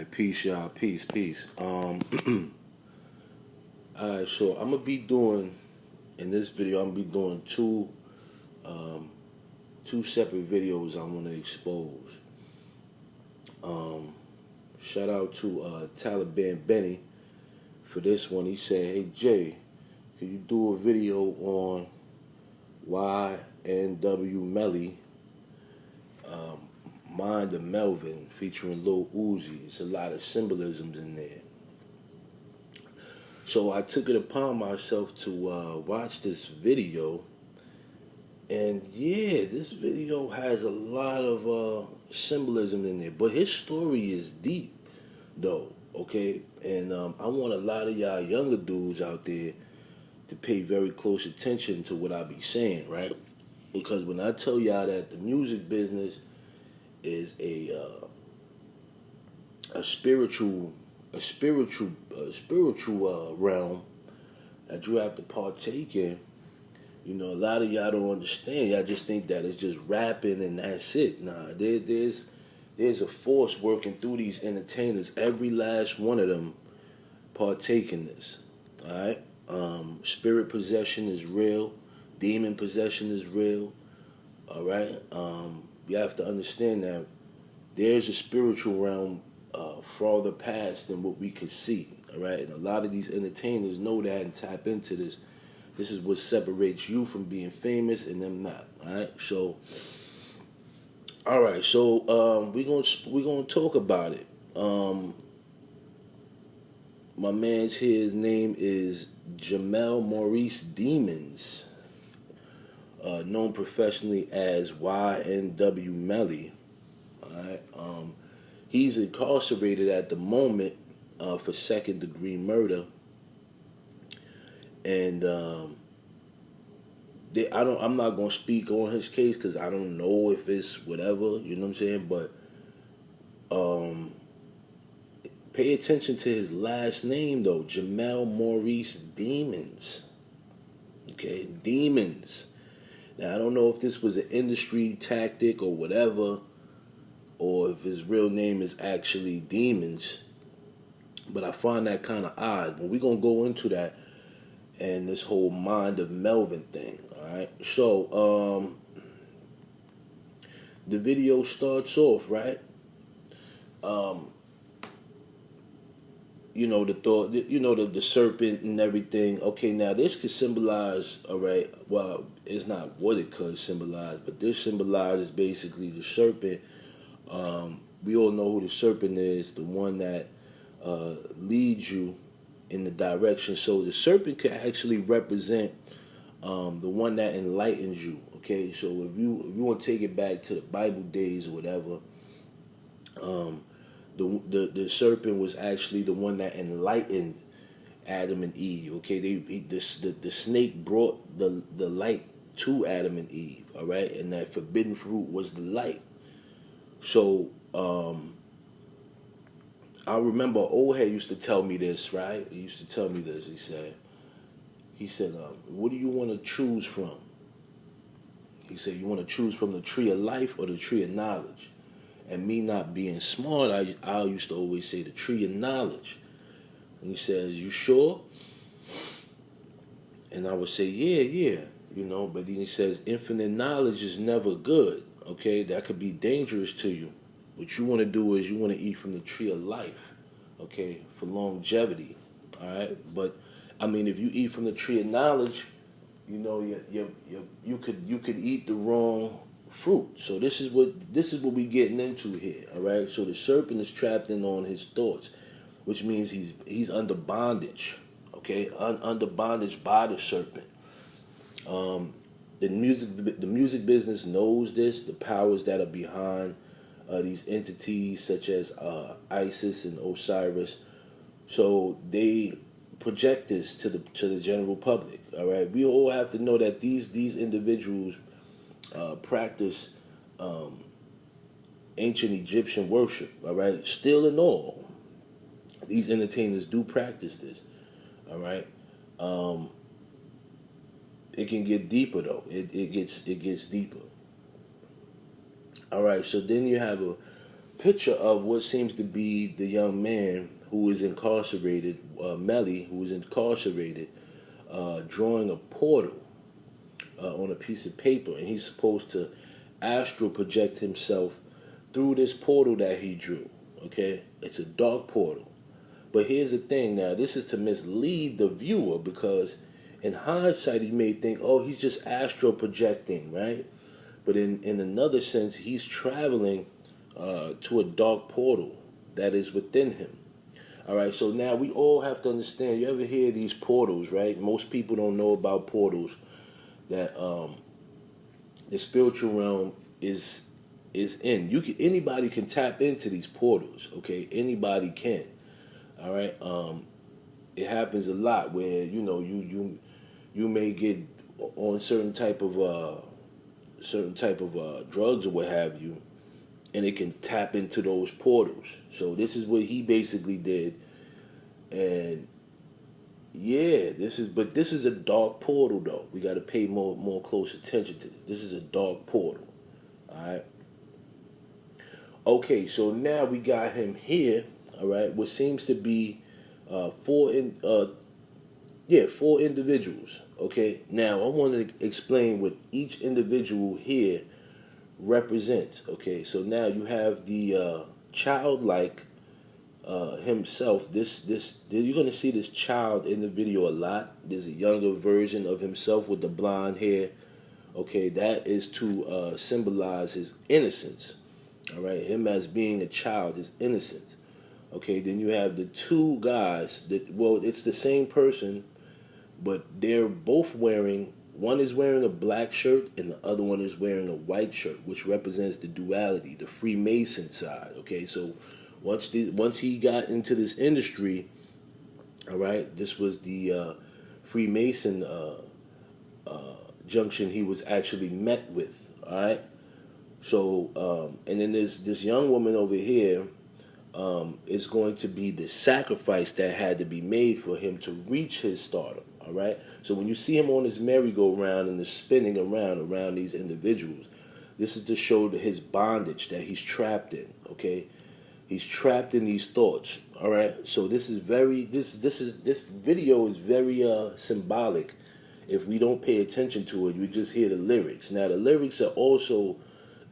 Alright, peace, y'all. Peace, peace. Alright, so I'm gonna be doing in this video. I'm gonna be doing two separate videos I want to expose. Shout out to Taliban Benny for this one. He said, "Hey Jay, can you do a video on YNW Melly, Mind of Melvin, featuring Lil Uzi? It's a lot of symbolisms in there." So I took it upon myself to watch this video, and yeah, this video has a lot of symbolism in there. But his story is deep, though. Okay, and I want a lot of y'all younger dudes out there to pay very close attention to what I be saying, right? Because when I tell y'all that the music business is a spiritual realm that you have to partake in. You know, a lot of y'all don't understand. Y'all just think that it's just rapping and that's it. Nah, there's a force working through these entertainers. Every last one of them partake in this. All right. Spirit possession is real. Demon possession is real. All right. You have to understand that there's a spiritual realm farther past than what we can see. All right. And a lot of these entertainers know that and tap into this. This is what separates you from being famous and them not. All right. So, all right. So we're gonna talk about it. My man's here, his name is Jamel Maurice Demons, known professionally as YNW Melly. All right. He's incarcerated at the moment for second-degree murder, and I'm not gonna speak on his case because I don't know if it's whatever. You know what I'm saying? But pay attention to his last name though, Jamel Maurice Demons. Okay, Demons. Now I don't know if this was an industry tactic or whatever, or if his real name is actually Demons. But I find that kind of odd. But we're going to go into that and this whole Mind of Melvin thing. All right. So, the video starts off, right? You know, the serpent and everything. Okay, now this could symbolize, all right, well, it's not what it could symbolize, but this symbolizes basically the serpent. We all know who the serpent is, the one that leads you in the direction. So the serpent could actually represent the one that enlightens you. Okay, so if you want to take it back to the Bible days or whatever, the serpent was actually the one that enlightened Adam and Eve. Okay, the snake brought the light to Adam and Eve. All right, and that forbidden fruit was the light. So, I remember old head used to tell me this, right? He used to tell me this. He said, what do you want to choose from? He said, you want to choose from the tree of life or the tree of knowledge? And me not being smart, I used to always say the tree of knowledge. And he says, you sure? And I would say, yeah, you know. But then he says, infinite knowledge is never good. Okay, that could be dangerous to you. What you want to do is you want to eat from the tree of life, okay, for longevity, all right. But I mean, if you eat from the tree of knowledge, you know, you could eat the wrong fruit. So this is what we getting into here, all right. So the serpent is trapped in on his thoughts, which means he's under bondage, okay, under bondage by the serpent. The music business knows this. The powers that are behind these entities, such as Isis and Osiris, so they project this to the general public. All right, we all have to know that these individuals practice ancient Egyptian worship. All right, still and all, these entertainers do practice this. All right. It can get deeper though. It gets deeper. All right. So then you have a picture of what seems to be the young man who is incarcerated, Melly, who is incarcerated, drawing a portal on a piece of paper, and he's supposed to astral project himself through this portal that he drew. Okay, it's a dark portal. But here's the thing now, this is to mislead the viewer because in hindsight you may think, oh, he's just astral projecting, right? But in another sense, he's traveling to a dark portal that is within him. All right, so now we all have to understand, you ever hear these portals, right? Most people don't know about portals, that the spiritual realm is in. Anybody can tap into these portals, okay? Anybody can. All right? It happens a lot where, you may get on certain type of drugs or what have you, and it can tap into those portals. So this is what he basically did, and yeah, this is a dark portal though. We got to pay more close attention to this. This is a dark portal. All right. Okay, so now we got him here. All right, what seems to be four individuals. Okay, now I want to explain what each individual here represents. Okay, so now you have the childlike himself. You're gonna see this child in the video a lot. There's a younger version of himself with the blonde hair. Okay, that is to symbolize his innocence. All right, him as being a child, his innocence. Okay, then you have the two guys it's the same person, but they're both wearing. One is wearing a black shirt, and the other one is wearing a white shirt, which represents the duality, the Freemason side. Okay, so once he got into this industry, all right, this was the Freemason junction he was actually met with. All right, so and then there's this young woman over here. Is going to be the sacrifice that had to be made for him to reach his stardom. All right. So when you see him on his merry-go-round and the spinning around these individuals, this is to show his bondage that he's trapped in. Okay, he's trapped in these thoughts. All right. So this video is very symbolic. If we don't pay attention to it, you just hear the lyrics. Now the lyrics are also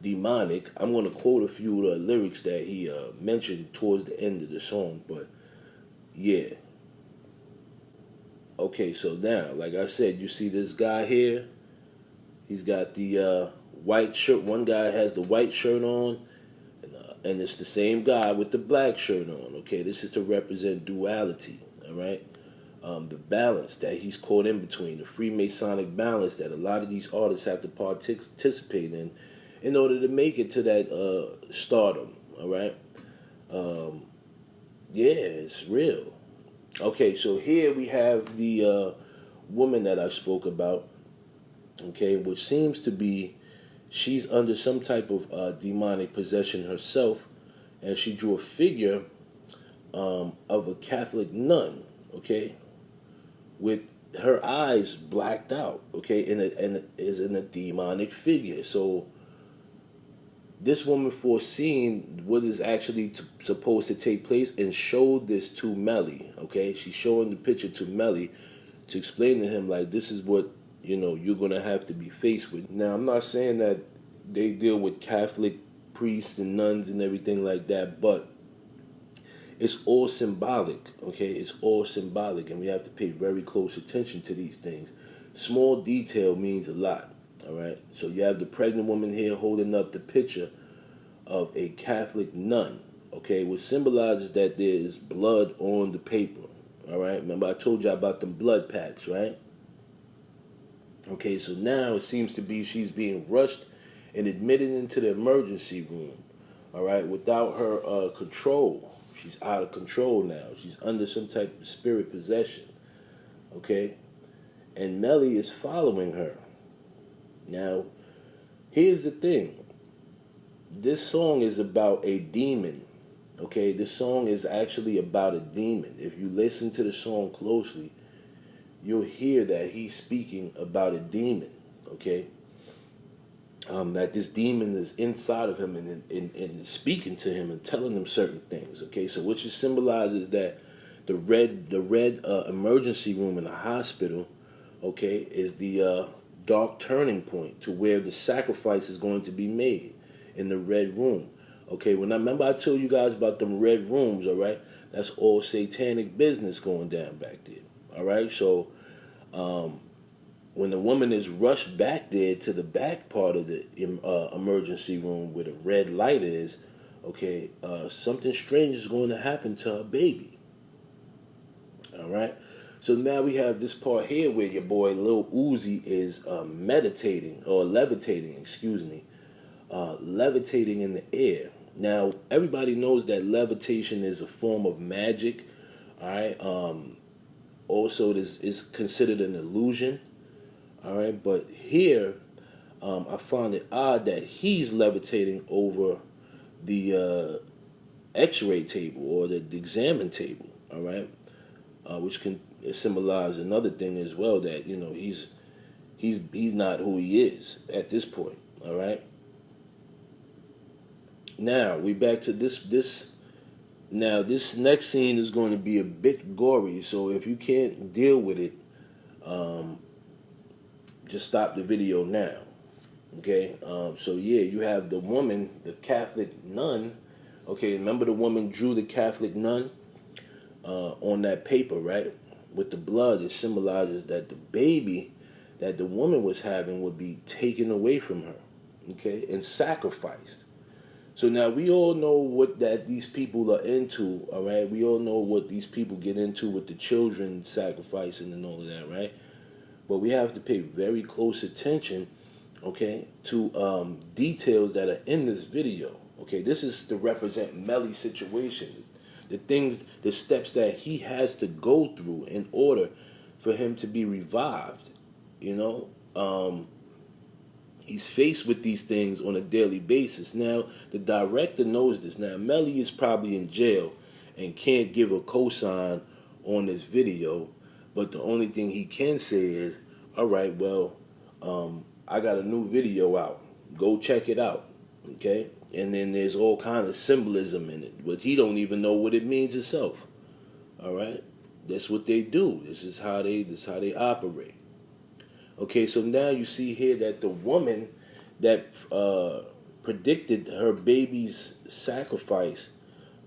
demonic. I'm going to quote a few of the lyrics that he mentioned towards the end of the song, but yeah. Okay, so now, like I said, you see this guy here. He's got the white shirt. One guy has the white shirt on, and it's the same guy with the black shirt on. Okay, this is to represent duality. All right, the balance that he's caught in between, the Freemasonic balance that a lot of these artists have to participate in order to make it to that stardom. All right, yeah, it's real. Okay, so here we have the woman that I spoke about, okay, which seems to be, she's under some type of demonic possession herself, and she drew a figure of a Catholic nun, okay, with her eyes blacked out, okay, and is in a demonic figure. So this woman foreseeing what is actually supposed to take place and showed this to Melly, okay? She's showing the picture to Melly to explain to him, like, this is what, you're going to have to be faced with. Now, I'm not saying that they deal with Catholic priests and nuns and everything like that, but it's all symbolic, okay? It's all symbolic, and we have to pay very close attention to these things. Small detail means a lot. All right, so you have the pregnant woman here holding up the picture of a Catholic nun, okay, which symbolizes that there is blood on the paper. All right, remember I told you about them blood packs, right? Okay, so now it seems to be she's being rushed and admitted into the emergency room, all right, without her control. She's out of control now. She's under some type of spirit possession, okay? And Melly is following her. Now, here's the thing. This song is about a demon, okay? This song is actually about a demon. If you listen to the song closely, you'll hear that he's speaking about a demon, okay? that this demon is inside of him and speaking to him and telling him certain things. Okay, so which symbolizes that the red emergency room in the hospital, okay, is the dark turning point to where the sacrifice is going to be made in the red room. Okay, when I remember I told you guys about them red rooms, all right, that's all satanic business going down back there. All right, so when the woman is rushed back there to the back part of the emergency room where the red light is, okay, something strange is going to happen to her baby. All right. So now we have this part here where your boy Lil Uzi is meditating or levitating, excuse me, levitating in the air. Now everybody knows that levitation is a form of magic. All right. Also, it is considered an illusion. All right, but here I find it odd that he's levitating over the X-ray table or the examine table. All right, which can symbolize another thing as well, that he's not who he is at this point. All right. Now we back to this. Now this next scene is going to be a bit gory, so if you can't deal with it, just stop the video now. Okay, so yeah, you have the woman, the Catholic nun. Okay, remember the woman drew the Catholic nun on that paper, right? With the blood, it symbolizes that the baby that the woman was having would be taken away from her, okay, and sacrificed. So now we all know what that these people are into, all right? We all know what these people get into with the children sacrificing and all of that, right? But we have to pay very close attention, okay, to details that are in this video. Okay, this is to represent Melly's situation, the things, the steps that he has to go through in order for him to be revived. He's faced with these things on a daily basis. Now, the director knows this. Now, Melly is probably in jail and can't give a cosign on this video, but the only thing he can say is, all right, well, I got a new video out. Go check it out, okay? And then there's all kind of symbolism in it, but he don't even know what it means himself, all right? That's what they do. This is how they operate. Okay, so now you see here that the woman that predicted her baby's sacrifice,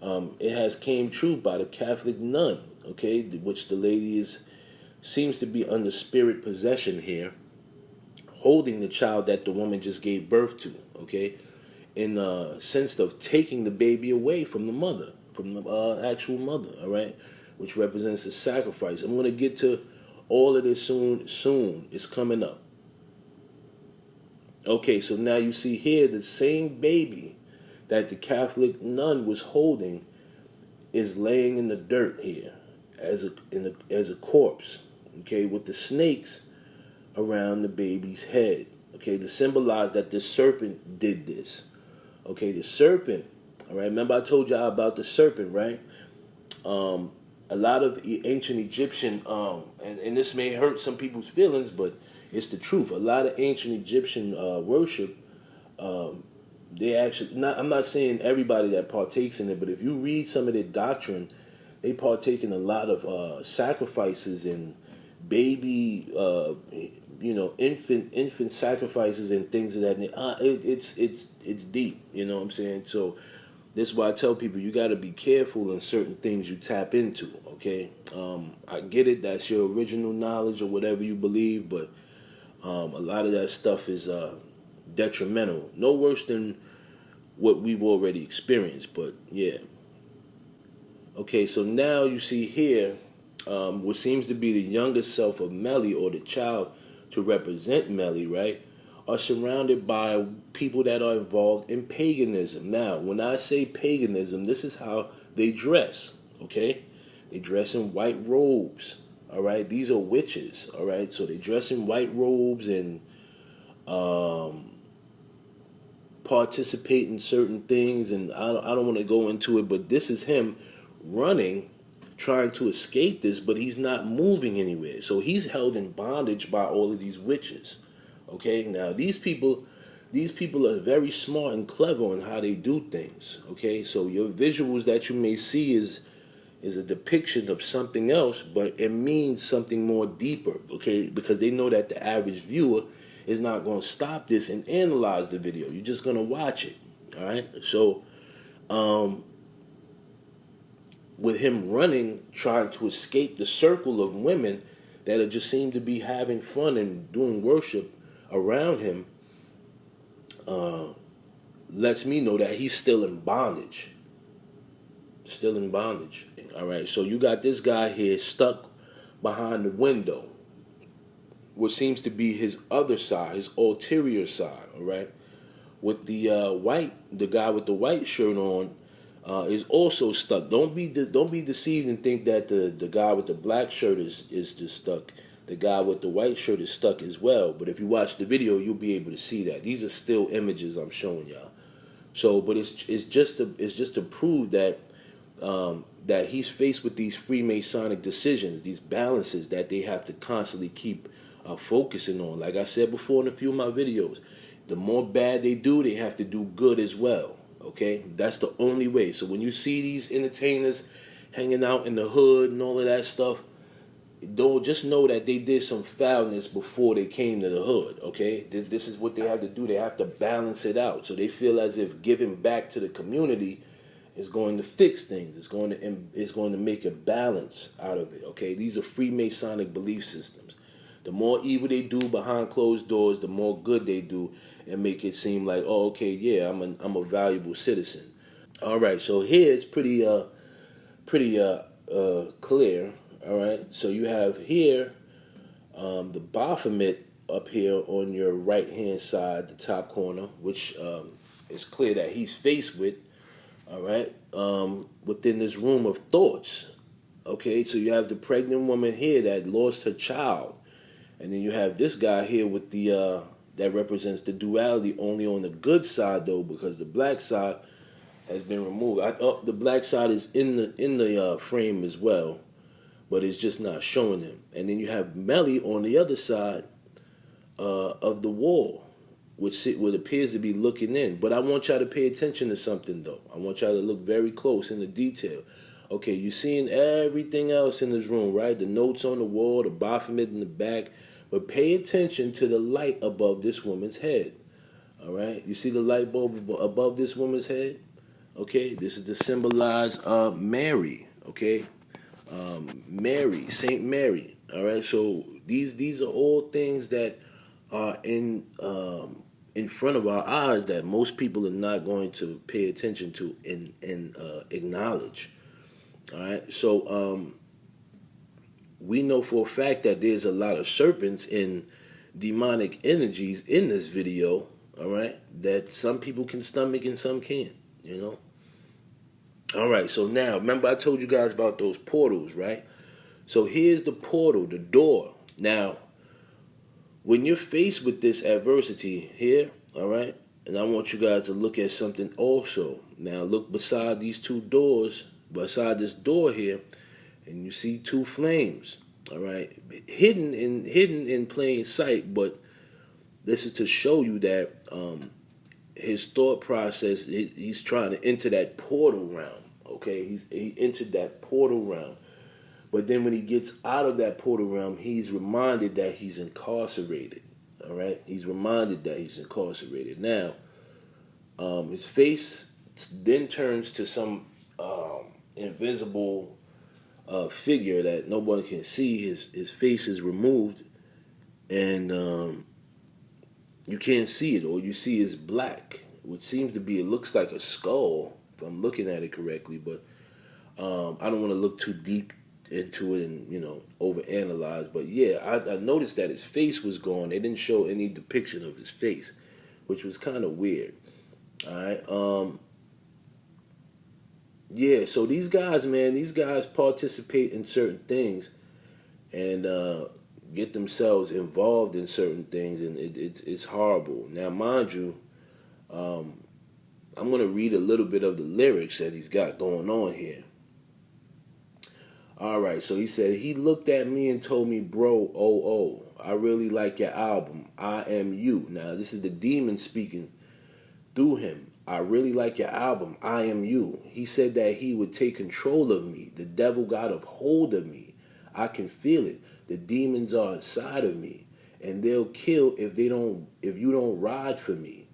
it has came true by the Catholic nun, okay, which the lady seems to be under spirit possession here, holding the child that the woman just gave birth to, okay, in the sense of taking the baby away from the mother, from the actual mother, all right, which represents the sacrifice. I'm going to get to all of this soon. It's coming up. Okay, so now you see here the same baby that the Catholic nun was holding is laying in the dirt here as a corpse, okay, with the snakes around the baby's head, okay, to symbolize that the serpent did this. Okay, the serpent, all right, remember I told y'all about the serpent, right? A lot of ancient Egyptian, and this may hurt some people's feelings, but it's the truth. A lot of ancient Egyptian worship, they actually, I'm not saying everybody that partakes in it, but if you read some of their doctrine, they partake in a lot of sacrifices and baby, infant sacrifices and things of that nature. It's deep, you know what I'm saying? So this is why I tell people you got to be careful in certain things you tap into, okay? I get it, that's your original knowledge or whatever you believe, but a lot of that stuff is detrimental. No worse than what we've already experienced, but yeah. Okay, so now you see here what seems to be the younger self of Melly, or the child to represent Melly, right, are surrounded by people that are involved in paganism. Now, when I say paganism, this is how they dress, okay? They dress in white robes, all right? These are witches, all right? So they dress in white robes and participate in certain things, and I don't want to go into it, but this is him running, trying to escape this, but he's not moving anywhere. So he's held in bondage by all of these witches. Okay, now these people, these people are very smart and clever on how they do things. Okay, so your visuals that you may see is a depiction of something else, but it means something more deeper. Okay, because they know that the average viewer is not going to stop this and analyze the video. You're just going to watch it. All right, so with him running, trying to escape the circle of women that are just seem to be having fun and doing worship around him, lets me know that he's still in bondage. Still in bondage. All right, so you got this guy here stuck behind the window, what seems to be his other side, his ulterior side. All right, with the the guy with the white shirt on is also stuck. Don't be deceived and think that the guy with the black shirt is just stuck. The guy with the white shirt is stuck as well. But if you watch the video, you'll be able to see that. These are still images I'm showing y'all. So, but it's just to prove that that he's faced with these Freemasonic decisions, these balances that they have to constantly keep focusing on. Like I said before in a few of my videos, the more bad they do, they have to do good as well. Okay, that's the only way. So when you see these entertainers hanging out in the hood and all of that stuff, don't just know that they did some foulness before they came to the hood. Okay, this is what they have to do. They have to balance it out. So they feel as if giving back to the community is going to fix things. It's going to make a balance out of it. Okay, these are Freemasonic belief systems. The more evil they do behind closed doors, the more good they do, and make it seem like, oh, okay, yeah, I'm a valuable citizen. All right, so here it's pretty clear. All right, so you have here the Baphomet up here on your right hand side, the top corner, which is clear that he's faced with. All right, within this room of thoughts. Okay, so you have the pregnant woman here that lost her child, and then you have this guy here with the that represents the duality only on the good side though, because the black side has been removed. The black side is in the frame as well, but it's just not showing him. And then you have Melly on the other side of the wall, which appears to be looking in. But I want y'all to pay attention to something though. I want y'all to look very close in the detail. Okay, you're seeing everything else in this room, right? The notes on the wall, the Baphomet in the back. But pay attention to the light above this woman's head. All right? You see the light bulb above this woman's head? Okay, this is to symbolize Mary. Okay, Mary, Saint Mary. All right, so these are all things that are in front of our eyes that most people are not going to pay attention to and acknowledge. All right, so we know for a fact that there's a lot of serpents and demonic energies in this video. All right, that some people can stomach and some can't. You know. All right, so now remember I told you guys about those portals, right? So here's the portal, the door. Now, when you're faced with this adversity here, all right, and I want you guys to look at something also. Now look beside these two doors, beside this door here, and you see two flames, all right, hidden in plain sight. But this is to show you that his thought process, he's trying to enter that portal realm. Okay, he entered that portal realm. But then when he gets out of that portal realm, he's reminded that he's incarcerated. All right, he's reminded that he's incarcerated. Now, his face then turns to some invisible figure that no one can see. His face is removed, and you can't see it. All you see is black, which seems to be, it looks like a skull, if I'm looking at it correctly. But I don't want to look too deep into it and, overanalyze. But yeah, I noticed that his face was gone. They didn't show any depiction of his face, which was kind of weird. All right. Yeah, so these guys participate in certain things and get themselves involved in certain things, and it's horrible. Now, mind you, I'm going to read a little bit of the lyrics that he's got going on here. All right, so he said he looked at me and told me, "Bro, I really like your album. I am you." Now this is the demon speaking through him. I really like your album. I am you. He said that he would take control of me. The devil got a hold of me. I can feel it. The demons are inside of me, and they'll kill if you don't ride for me,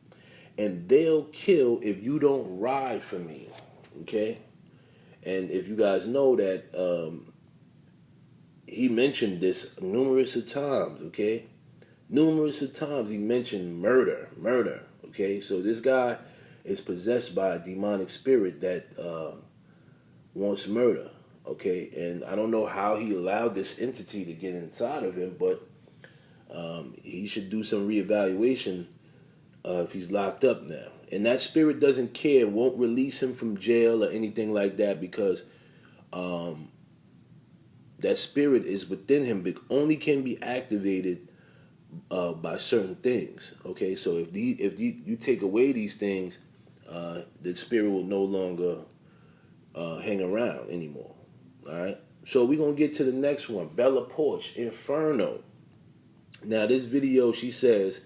and they'll kill if you don't ride for me. Okay. And if you guys know that, he mentioned this numerous of times, okay? Numerous of times he mentioned murder, okay? So this guy is possessed by a demonic spirit that wants murder, okay? And I don't know how he allowed this entity to get inside of him, but he should do some reevaluation if he's locked up now. And that spirit doesn't care, won't release him from jail or anything like that, because that spirit is within him, but only can be activated by certain things. Okay, so if you take away these things, the spirit will no longer hang around anymore. All right. So we're gonna get to the next one, Bella Porch, Inferno. Now this video, she says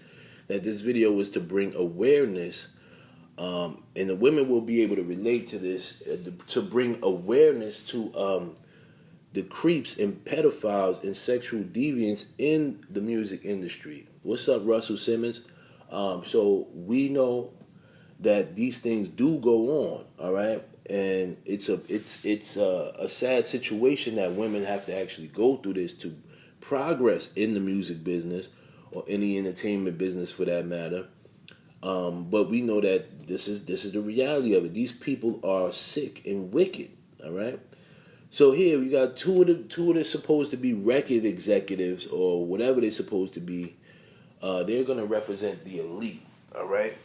that this video was to bring awareness, and the women will be able to relate to this, to bring awareness to the creeps and pedophiles and sexual deviants in the music industry. What's up, Russell Simmons? So we know that these things do go on, all right, and it's a sad situation that women have to actually go through this to progress in the music business or any entertainment business for that matter. But we know that this is the reality of it. These people are sick and wicked, all right. So here we got two of the supposed to be record executives or whatever they're supposed to be. They're gonna represent the elite, all right.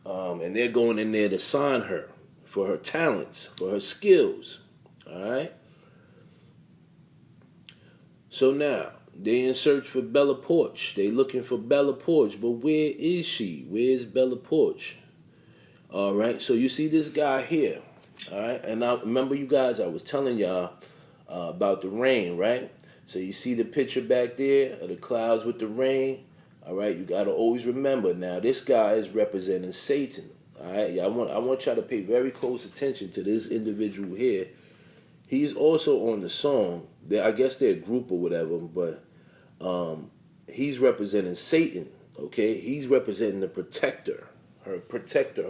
And they're going in there to sign her for her talents, for her skills, all right. So now they in search for Bella Porch. They looking for Bella Porch, but where is she? Where's Bella Porch? All right. So you see this guy here. All right, and I remember you guys, I was telling y'all about the rain, right? So you see the picture back there of the clouds with the rain. All right, you got to always remember. Now this guy is representing Satan. All right, I want y'all to pay very close attention to this individual here. He's also on the song. I guess they're a group or whatever, but he's representing Satan. Okay, he's representing the protector, her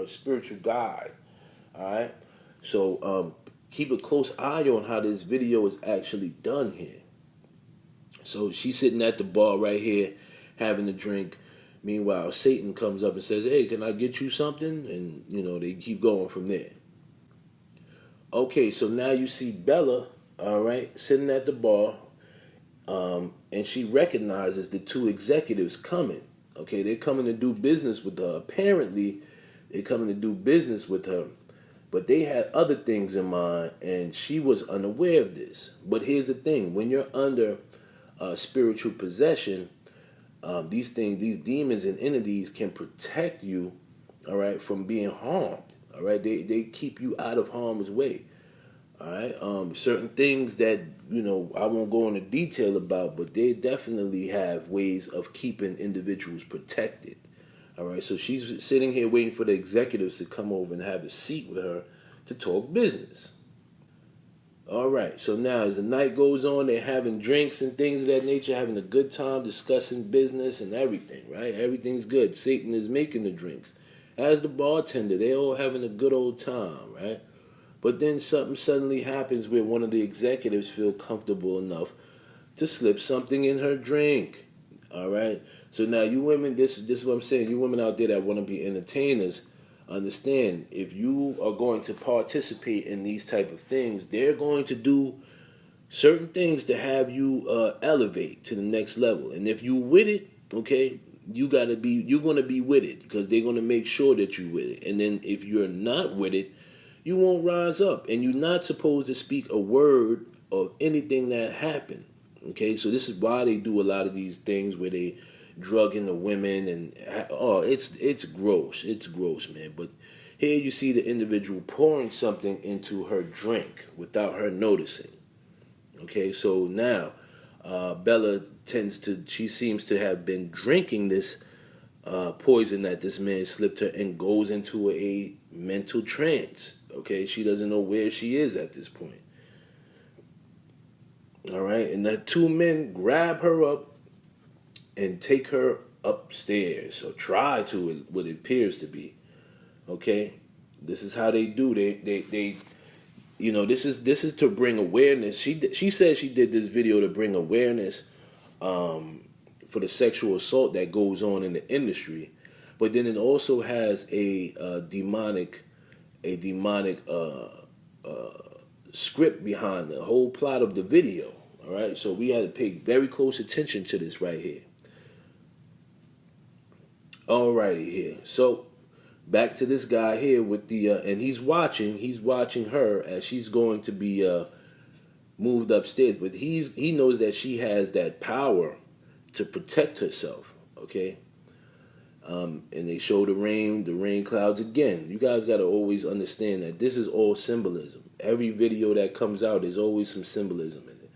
spiritual guide. All right. So keep a close eye on how this video is actually done here. So she's sitting at the bar right here having a drink. Meanwhile, Satan comes up and says, "Hey, can I get you something?" And, they keep going from there. Okay, so now you see Bella, all right, sitting at the bar, and she recognizes the two executives coming. Okay, they're coming to do business with her. Apparently, they're coming to do business with her. But they had other things in mind, and she was unaware of this. But here's the thing: when you're under spiritual possession, these demons and entities can protect you, all right, from being harmed. All right, they keep you out of harm's way. All right, certain things that I won't go into detail about, but they definitely have ways of keeping individuals protected. All right, so she's sitting here waiting for the executives to come over and have a seat with her to talk business. All right, so now as the night goes on, they're having drinks and things of that nature, having a good time, discussing business and everything, right? Everything's good. Satan is making the drinks. As the bartender, they're all having a good old time, right? But then something suddenly happens where one of the executives feel comfortable enough to slip something in her drink. All right. So now you women, this is what I'm saying. You women out there that want to be entertainers, understand, if you are going to participate in these type of things, they're going to do certain things to have you elevate to the next level. And if you with it, okay, you're going to be with it, because they're going to make sure that you with it. And then if you're not with it, you won't rise up, and you're not supposed to speak a word of anything that happened. Okay, so this is why they do a lot of these things where they drugging the women, and it's gross. It's gross, man. But here you see the individual pouring something into her drink without her noticing. Okay, so now Bella she seems to have been drinking this poison that this man slipped her and goes into a mental trance. Okay, she doesn't know where she is at this point. All right, and the two men grab her up and take her upstairs, or try to, what it appears to be. Okay, this is how they do. They this is to bring awareness. She said she did this video to bring awareness for the sexual assault that goes on in the industry, but then it also has a demonic script behind the whole plot of the video. All right, so we had to pay very close attention to this right here. Alrighty here. So back to this guy here with the and he's watching her as she's going to be moved upstairs, but he knows that she has that power to protect herself. Okay. And they show the rain clouds again. You guys got to always understand that this is all symbolism. Every video that comes out, there's always some symbolism in it.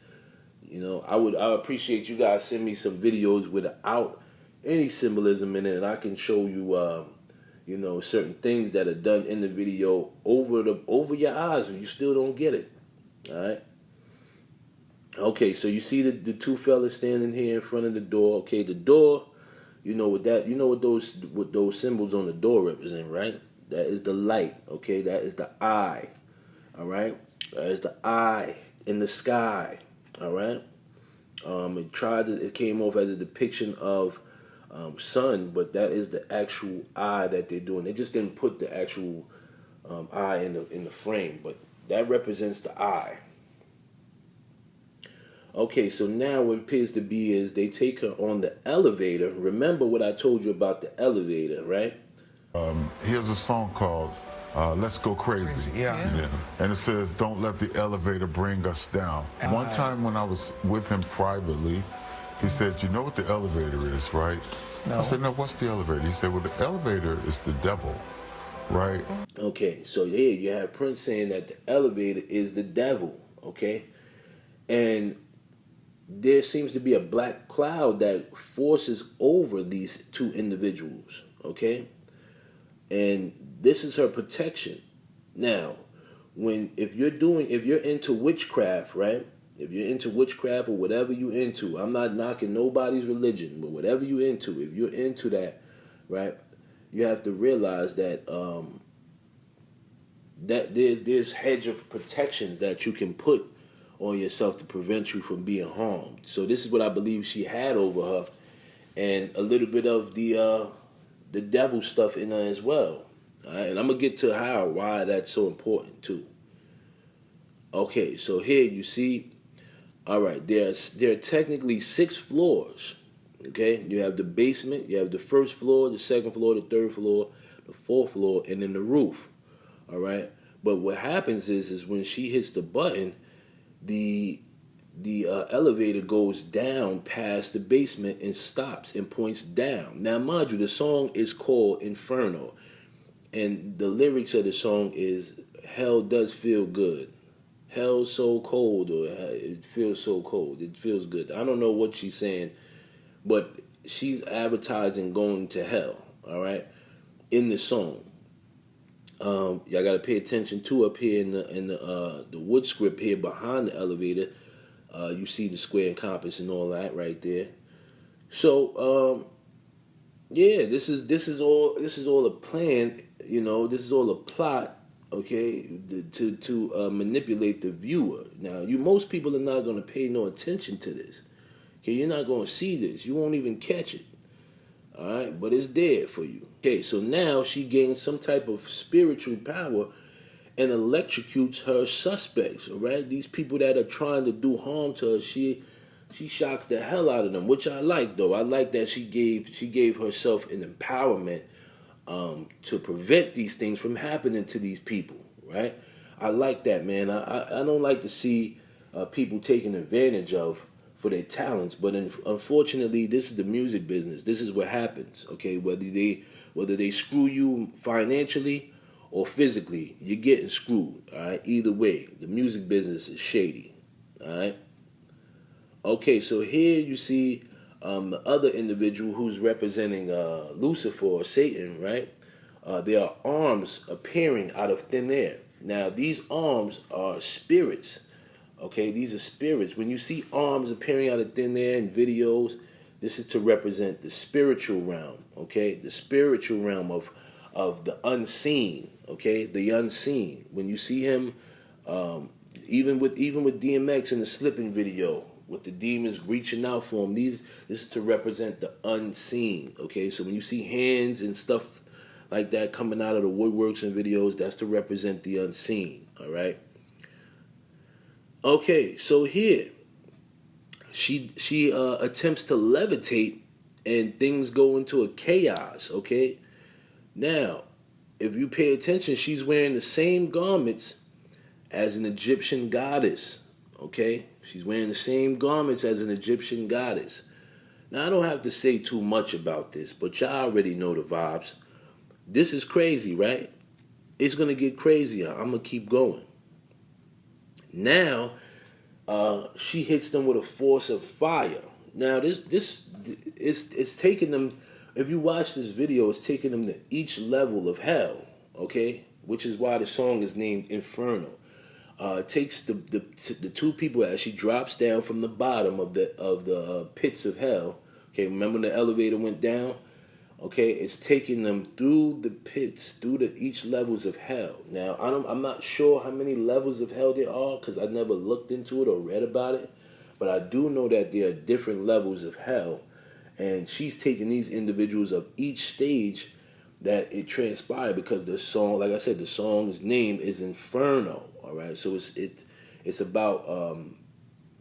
You know, I appreciate you guys send me some videos without any symbolism in it, and I can show you, certain things that are done in the video over your eyes, and you still don't get it. All right. Okay, so you see the two fellas standing here in front of the door. Okay, the door. You know what those symbols on the door represent, right? That is the light. Okay, that is the eye. All right, that is the eye in the sky. All right. It came off as a depiction of sun, but that is the actual eye that they're doing. They just didn't put the actual eye in the frame, but that represents the eye. Okay, so now what it appears to be is they take her on the elevator. Remember what I told you about the elevator, right? Here's a song called Let's Go Crazy. Yeah. And it says, don't let the elevator bring us down. One time when I was with him privately, he said, you know what the elevator is, right? No. I said, no, what's the elevator? He said, well, the elevator is the devil, right? Okay, so here you have Prince saying that the elevator is the devil, okay? And there seems to be a black cloud that forces over these two individuals, okay? And this is her protection. Now, if you're into witchcraft, right? If you're into witchcraft or whatever you're into, I'm not knocking nobody's religion, but whatever you're into, if you're into that, right, you have to realize that that there's hedge of protection that you can put on yourself to prevent you from being harmed. So this is what I believe she had over her, and a little bit of the devil stuff in her as well. All right? And I'm gonna get to why that's so important too. Okay, so here you see, all right, there are technically 6 floors. Okay, you have the basement, you have the first floor, the second floor, the third floor, the fourth floor, and then the roof. All right, but what happens is when she hits the button, the elevator goes down past the basement and stops and points down. Now, mind you, the song is called Inferno, and the lyrics of the song is "Hell does feel good, hell's so cold," or "It feels so cold, it feels good." I don't know what she's saying, but she's advertising going to hell. All right, in the song. Y'all got to pay attention to up here in the wood script here behind the elevator. You see the square and compass and all that right there. So yeah, this is all a plan. You know, this is all a plot. Okay, to manipulate the viewer. Now, most people are not going to pay no attention to this. Okay, you're not going to see this. You won't even catch it. All right, but it's there for you. Okay, so now she gains some type of spiritual power and electrocutes her suspects. All right, these people that are trying to do harm to her, she shocks the hell out of them, which I like though. I like that she gave herself an empowerment to prevent these things from happening to these people. Right, I like that, man. I don't like to see people taken advantage of for their talents, but unfortunately, this is the music business. This is what happens. Okay, whether they screw you financially or physically, you're getting screwed. All right, either way, the music business is shady. All right. Okay, so here you see the other individual who's representing Lucifer or Satan, right? There are arms appearing out of thin air. Now, these arms are spirits. Okay, these are spirits. When you see arms appearing out of thin air in videos, this is to represent the spiritual realm. Okay, the spiritual realm of the unseen. Okay, the unseen. When you see him, even with DMX in the slipping video, with the demons reaching out for him, this is to represent the unseen. Okay, so when you see hands and stuff like that coming out of the woodworks and videos, that's to represent the unseen. All right. Okay, so here she attempts to levitate, and things go into a chaos. Okay, now if you pay attention, she's wearing the same garments as an Egyptian goddess. Okay, she's wearing the same garments as an Egyptian goddess. Now I don't have to say too much about this, but y'all already know the vibes. This is crazy, right? It's gonna get crazier. I'm gonna keep going. Now, she hits them with a force of fire. Now, it's taking them. If you watch this video, it's taking them to each level of hell. Okay, which is why the song is named Inferno. It takes the two people as she drops down from the bottom of the pits of hell. Okay, remember when the elevator went down? Okay, it's taking them through the pits, through each levels of hell. Now, I'm not sure how many levels of hell there are because I never looked into it or read about it. But I do know that there are different levels of hell. And she's taking these individuals of each stage that it transpired because the song, like I said, the song's name is Inferno. All right, so it's about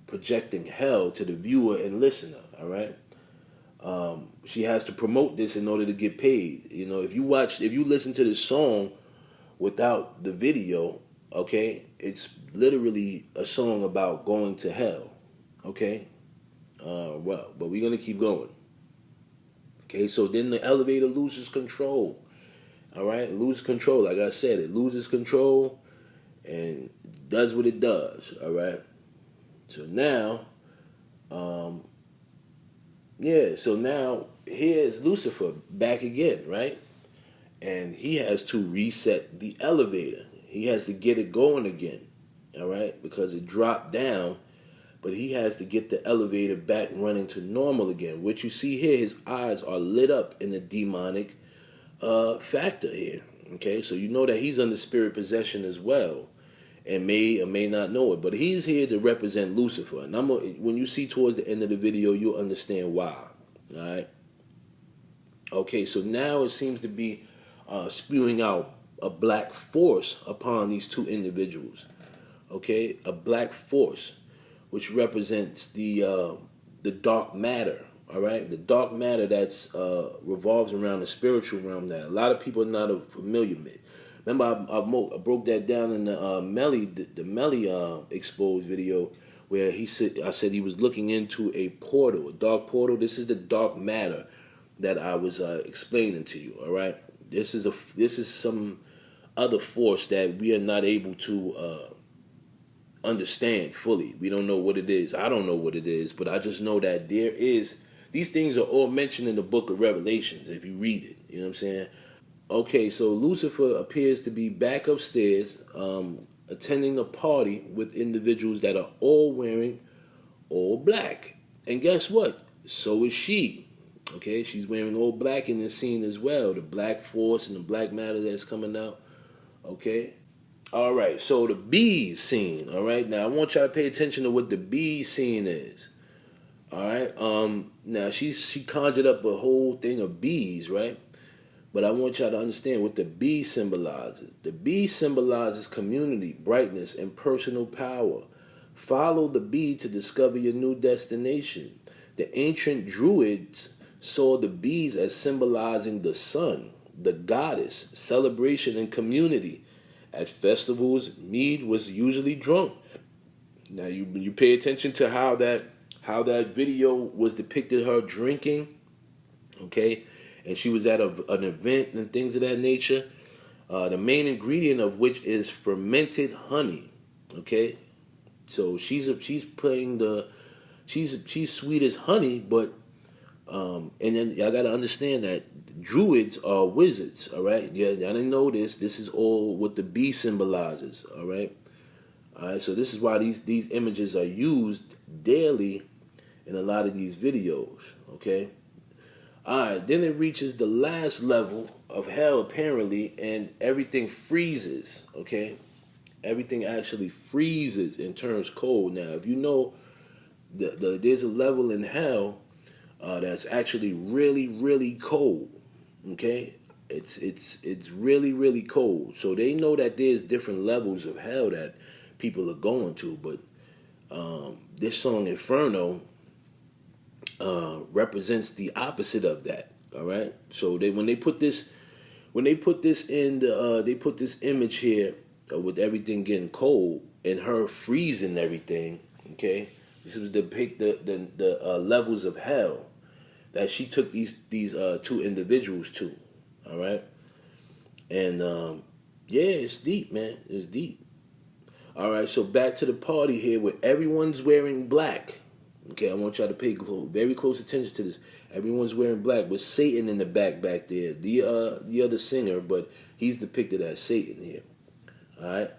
projecting hell to the viewer and listener. All right. She has to promote this in order to get paid. You know, if you listen to this song without the video, okay, it's literally a song about going to hell. Okay, well, but we're gonna keep going. Okay, so then the elevator loses control. All right, it loses control. Like I said, it loses control and does what it does. All right. So now, so now here's Lucifer back again, right? And he has to reset the elevator. He has to get it going again, all right? Because it dropped down, but he has to get the elevator back running to normal again. What you see here, his eyes are lit up in the demonic factor here, okay? So you know that he's under spirit possession as well, and may or may not know it. But he's here to represent Lucifer. And when you see towards the end of the video, you'll understand why. All right? Okay, so now it seems to be spewing out a black force upon these two individuals. Okay? A black force, which represents the dark matter. All right? The dark matter that's revolves around the spiritual realm that a lot of people are not familiar with. Remember, I broke that down in the Melly, the Melly exposed video, where I said he was looking into a portal, a dark portal. This is the dark matter that I was explaining to you. All right, this is some other force that we are not able to understand fully. We don't know what it is. I don't know what it is, but I just know that there is. These things are all mentioned in the book of Revelations if you read it. You know what I'm saying? Okay, so Lucifer appears to be back upstairs, attending a party with individuals that are all wearing all black. And guess what? So is she. Okay, she's wearing all black in this scene as well. The black force and the black matter that's coming out. Okay. All right, so the bees scene. All right, now I want y'all to pay attention to what the bees scene is. All right. Now she conjured up a whole thing of bees, right? But I want y'all to understand what the bee symbolizes. The bee symbolizes community, brightness, and personal power. Follow the bee to discover your new destination. The ancient Druids saw the bees as symbolizing the sun, the goddess, celebration, and community. At festivals, mead was usually drunk. Now you pay attention to how that video was depicted her drinking, okay? And she was at an event and things of that nature. The main ingredient of which is fermented honey. Okay, so she's playing the she's sweet as honey, but and then y'all gotta understand that druids are wizards, all right? Yeah, y'all didn't know this. This is all what the bee symbolizes, all right? All right, so this is why these images are used daily in a lot of these videos, okay? All right, then it reaches the last level of hell, apparently, and everything freezes, okay? Everything actually freezes and turns cold. Now, if you know, there's a level in hell that's actually really, really cold, okay? It's really, really cold. So they know that there's different levels of hell that people are going to, but this song Inferno represents the opposite of that. All right. So when they put this in the they put this image here with everything getting cold and her freezing everything. Okay. This was to depict the levels of hell that she took these two individuals to. All right. And yeah, it's deep, man. It's deep. All right, so back to the party here where everyone's wearing black. Okay, I want y'all to pay very close attention to this. Everyone's wearing black with Satan in the back there. The other singer, but he's depicted as Satan here. All right.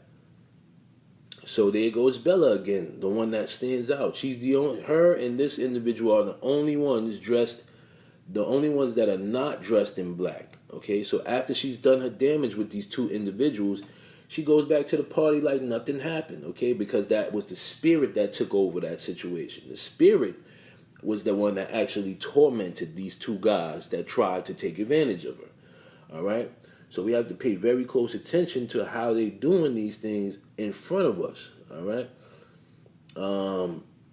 So there goes Bella again, the one that stands out. She's her and this individual are the only ones that are not dressed in black. Okay, so after she's done her damage with these two individuals, she goes back to the party like nothing happened, okay? Because that was the spirit that took over that situation. The spirit was the one that actually tormented these two guys that tried to take advantage of her, all right? So we have to pay very close attention to how they're doing these things in front of us, all right?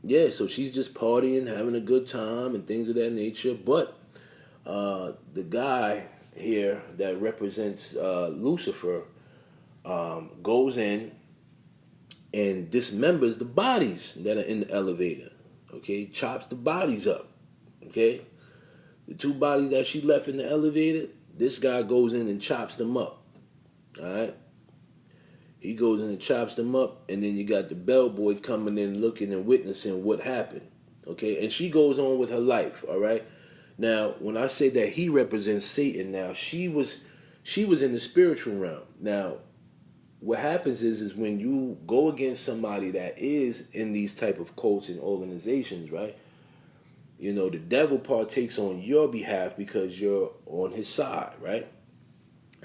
Yeah, so she's just partying, having a good time and things of that nature. But the guy here that represents Lucifer goes in and dismembers the bodies that are in the elevator. Okay, chops the bodies up. Okay, the two bodies that she left in the elevator, this guy goes in and chops them up. All right, he goes in and chops them up, and then you got the bellboy coming in, looking and witnessing what happened. Okay, and she goes on with her life. All right. Now, when I say that he represents Satan, now she was in the spiritual realm. Now, what happens is when you go against somebody that is in these type of cults and organizations, right? You know, the devil partakes on your behalf because you're on his side, right?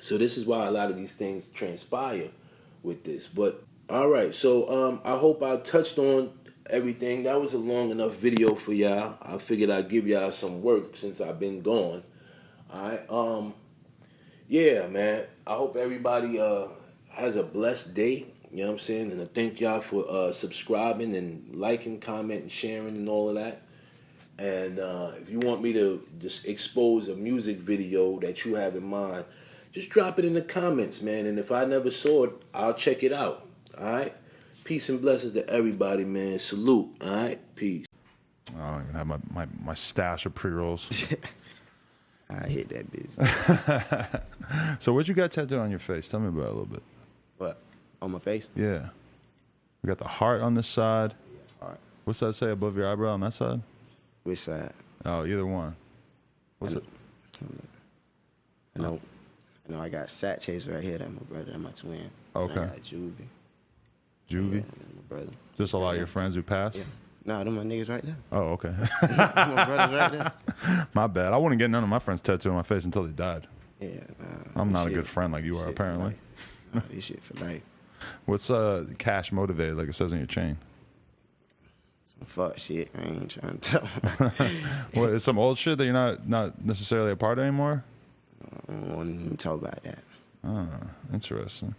So this is why a lot of these things transpire with this. But all right, so I hope I touched on everything. That was a long enough video for y'all. I figured I'd give y'all some work since I've been gone. All right. Yeah, man. I hope everybody has a blessed day. You know what I'm saying? And I thank y'all for subscribing and liking, commenting, sharing, and all of that. And if you want me to just expose a music video that you have in mind, just drop it in the comments, man. And if I never saw it, I'll check it out. All right? Peace and blessings to everybody, man. Salute. All right? Peace. I don't even have my stash of pre-rolls. I hate that bitch. So what you got tattooed on your face? Tell me about it a little bit. What? On my face? Yeah. We got the heart on this side. Yeah, heart. What's that say above your eyebrow on that side? Which side? Oh, either one. What's it? I know I got Sat Chase right here. That's my brother. That's my twin. Okay. I got Juvie. Juvie? Yeah, that's my brother. Just a lot of your friends who passed? Yeah. No, them my niggas right there. Oh, okay. My brothers right there. My bad. I wouldn't get none of my friends tattooed on my face until they died. Yeah. I'm not a good friend like you are, apparently. Nah, this shit for life. What's cash motivated, like it says on your chain? Some fuck shit. I ain't trying to tell. What, is some old shit that you're not necessarily a part of anymore? I don't want to even talk about that. Oh, interesting.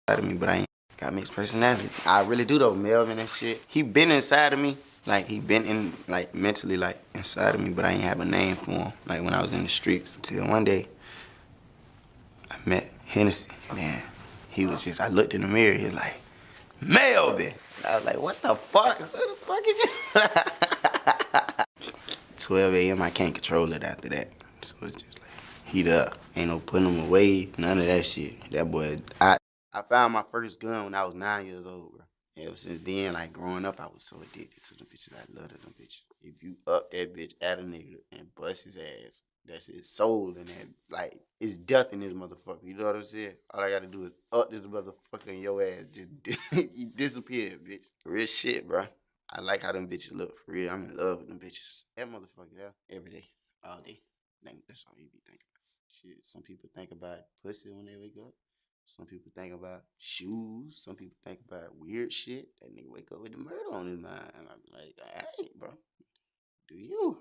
Out of me, but I ain't got mixed personality. I really do though, Melvin and shit. He been inside of me, like he been in, like mentally, like inside of me, but I ain't have a name for him. Like when I was in the streets, until one day I met Hennessy, and he was just. I looked in the mirror, he was like, Melvin. And I was like, what the fuck? Who the fuck is you? 12 a.m. I can't control it after that, so it's just like heat up. Ain't no putting him away, none of that shit. That boy, I found my first gun when I was 9 years old, bro. Ever since then, like growing up, I was so addicted to them bitches. I loved them bitches. If you up that bitch at a nigga and bust his ass, that's his soul in that. Like, it's death in this motherfucker. You know what I'm saying? All I gotta do is up this motherfucker in your ass. Just you disappear, bitch. Real shit, bro. I like how them bitches look. For real, I'm in love with them bitches. That motherfucker, yeah, every day, all day. That's all you be thinking about. Shit, some people think about pussy when they wake up. Some people think about shoes. Some people think about weird shit. That nigga wake up with the murder on his mind. And I'm like, all right, bro. Do you?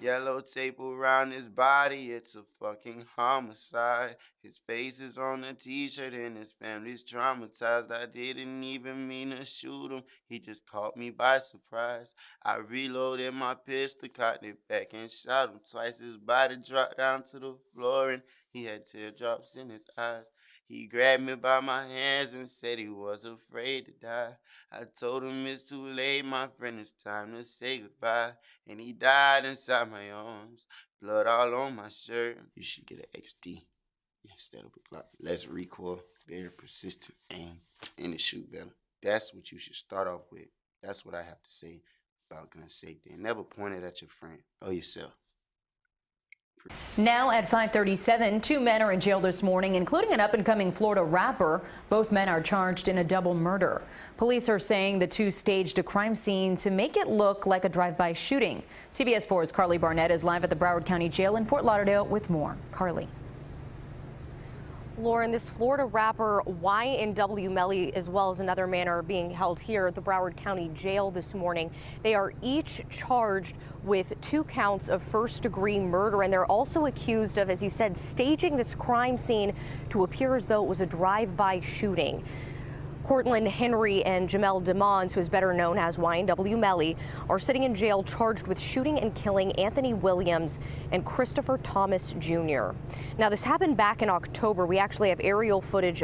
Yellow tape around his body, it's a fucking homicide. His face is on the t-shirt and his family's traumatized. I didn't even mean to shoot him, he just caught me by surprise. I reloaded my pistol, cocked it back and shot him twice. His body dropped down to the floor and he had teardrops in his eyes. He grabbed me by my hands and said he was afraid to die. I told him it's too late, my friend, it's time to say goodbye. And he died inside my arms, blood all on my shirt. You should get an XD instead of a Glock. Less recoil, very persistent aim, and it shoot better. That's what you should start off with. That's what I have to say about gun safety. And never point it at your friend or yourself. Now at 5:37, 2 men are in jail this morning, including an up-and-coming Florida rapper. Both men are charged in a double murder. Police are saying the two staged a crime scene to make it look like a drive-by shooting. CBS 4's Carly Barnett is live at the Broward County Jail in Fort Lauderdale with more. Carly. Lauren, this Florida rapper YNW Melly, as well as another man, are being held here at the Broward County Jail this morning. They are each charged with 2 counts of first-degree murder, and they're also accused of, as you said, staging this crime scene to appear as though it was a drive-by shooting. Cortland Henry and Jamel DeMons, who is better known as YNW Melly, are sitting in jail charged with shooting and killing Anthony Williams and Christopher Thomas Jr. Now, this happened back in October. We actually have aerial footage